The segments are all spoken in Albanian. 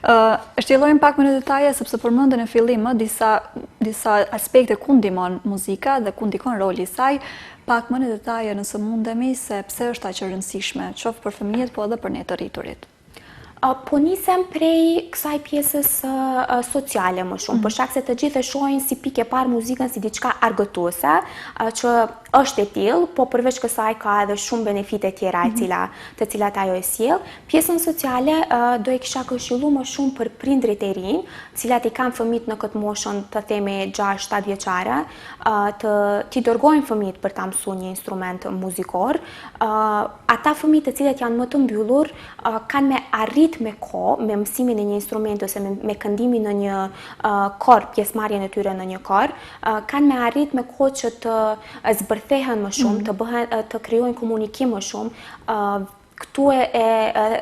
Shtjellojmë pak më në detaje, sepse përmendën në fillim disa aspekte ku ndihmon muzika dhe ku ndikon roli i saj, pak më në detaje nëse mundemi se pse është aq e rëndësishme, qoftë për fëmijët, po edhe për ne të rriturit. Po nisem prej kësaj pjesës sociale më shumë, për shkak se të gjithë e shohin si pikë e parë muzikën si diçka argëtuese, që është e tillë, po përveç kësaj ka edhe shumë benefite tjera të cilat ajo e sjell. Pjesën sociale do e kisha këshilluar më shumë për prindrit e rinj, të cilat i kanë fëmijët në këtë moshën, të themi 6-7 vjeçare, t'i dërgojnë fëmijët për ta mësuar një instrument muzikor. Ata fëmijë të cilët janë më të mbyllur kanë me arrit me kohë, me mësimin e një instrumenti ose me këndimin në një kor, pjesëmarrjen e tyre në një kor, kanë me arrit me kohë që të zbërthehen më shumë, të krijojnë komunikim më shumë. Këtu e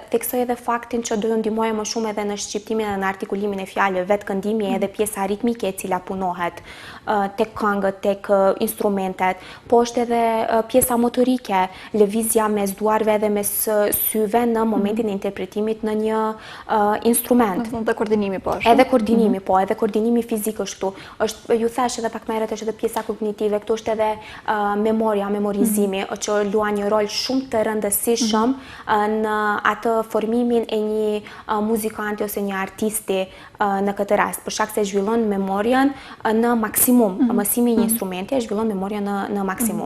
theksoj edhe faktin që do ju ndihmojë më shumë edhe në shqiptimin dhe në artikulimin e fjalëve, vetë këndimi edhe pjesa ritmike e cila punohet tek këngët, tek instrumentet, po është edhe pjesa motorike, lëvizja mes duarve dhe mes syve në momentin e interpretimit në një instrument. Edhe koordinimi po është. Edhe koordinimi po, edhe koordinimi fizik është këtu. Është, ju thash edhe pak më herët, është edhe pjesa kognitive, këtu është edhe memoria, memorizimi, që luan një rol shumë të rëndësishëm në atë formimin e një muzikanti ose një artisti në këtë rast, për shkak se zhvillon memorien në maksimum. Mësimi i një instrumenti e zhvillon memorien në maksimum.